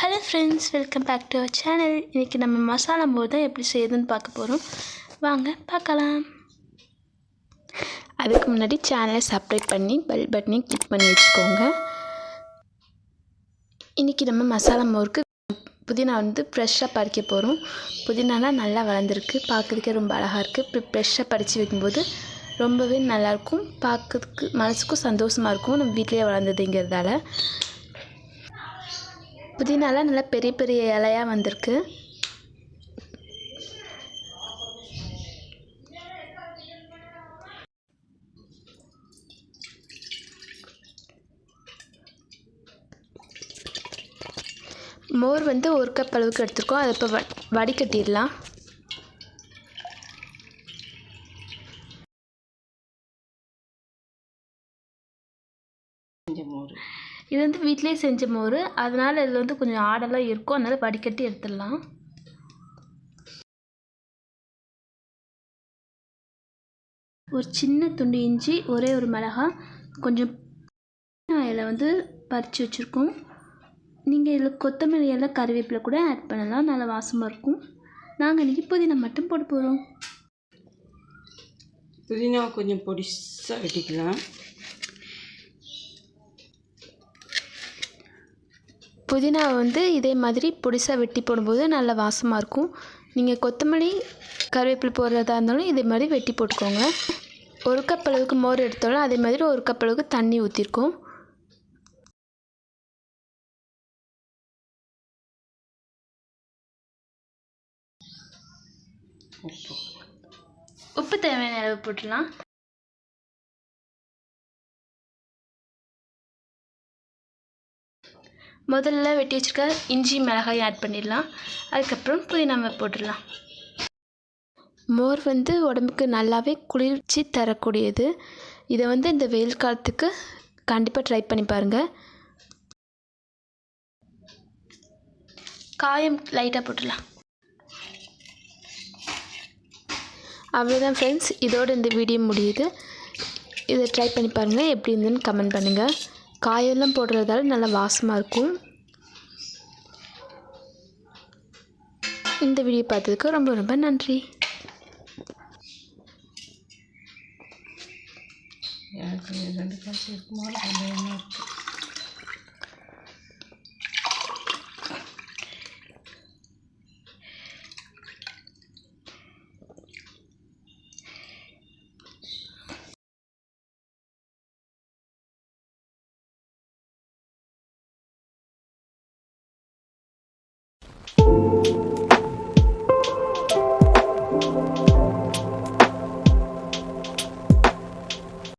Hello friends, welcome back to our channel. இன்றைக்கி நம்ம மசாலா மோர் தான் எப்படி செய்யுதுன்னு பார்க்க போகிறோம். வாங்க பார்க்கலாம். அதுக்கு முன்னாடி சேனலை சப்ஸ்கிரைப் பண்ணி பெல் பட்டனையும் கிளிக் பண்ணி வச்சுக்கோங்க. இன்றைக்கி நம்ம மசாலா மோருக்கு புதினா ஃப்ரெஷ்ஷாக பறிக்க போகிறோம். புதினாலாம் நல்லா வளர்ந்துருக்கு, பார்க்குறதுக்கே ரொம்ப அழகாக இருக்குது. இப்படி ஃப்ரெஷ்ஷாக பறித்து வைக்கும்போது ரொம்பவே நல்லாயிருக்கும், பார்க்குறதுக்கு மனசுக்கும் சந்தோஷமாக இருக்கும். நம்ம வீட்டிலேயே வளர்ந்ததுங்கிறதால புதினாலாம் நல்லா பெரிய பெரிய இலையாக வந்திருக்கு. மோர் ஒரு கப் அளவுக்கு எடுத்துருக்கோம். அதை இப்போ வடிகட்டிடலாம். இது வீட்டிலே செஞ்ச மோர், அதனால் இதில் கொஞ்சம் ஆடெல்லாம் இருக்கும், அதனால் வடிகட்டி எடுத்துடலாம். ஒரு சின்ன துண்டு இஞ்சி, ஒரே ஒரு மிளகாய், கொஞ்சம் இலை பறித்து வச்சுருக்கோம். நீங்கள் இதில் கொத்தமல்லி இலை, கறிவேப்பிலை கூட ஆட் பண்ணலாம், நல்லா வாசமாக இருக்கும். நாங்கள் இன்றைக்கி புதினா மட்டும் போட்டு போகிறோம். புதினா கொஞ்சம் பொடிசாக வெட்டிக்கலாம். புதினாவை இதே மாதிரி பொடிசாக வெட்டி போடும்போது நல்லா வாசமாக இருக்கும். நீங்கள் கொத்தமல்லி கருவேப்பிலை போடுறதா இருந்தாலும் இதே மாதிரி வெட்டி போட்டுக்கோங்க. ஒரு கப் அளவுக்கு மோர் எடுத்தாலும் அதே மாதிரி ஒரு கப் அளவுக்கு தண்ணி ஊற்றிருக்கோம். உப்பு தேவையான அளவு போட்டுடலாம். முதல்ல வெட்டி வச்சுருக்க இஞ்சி மிளகாய் ஆட் பண்ணிடலாம். அதுக்கப்புறம் புதினாவை போட்டுடலாம். மோர் உடம்புக்கு நல்லாவே குளிர்ச்சி தரக்கூடியது. இதை இந்த வெயில் காலத்துக்கு கண்டிப்பாக ட்ரை பண்ணி பாருங்கள். காயம் லைட்டாக போட்டுடலாம். அவ்வளோதான் ஃப்ரெண்ட்ஸ், இதோடு இந்த வீடியோ முடியுது. இதை ட்ரை பண்ணி பாருங்கள், எப்படி இருந்துன்னு கமெண்ட் பண்ணுங்கள். காயெல்லாம் போடுறதால நல்லா வாசமாக இருக்கும். இந்த வீடியோ பார்த்ததுக்கு ரொம்ப ரொம்ப நன்றி. எனக்கு 2 காசு இருக்குமா?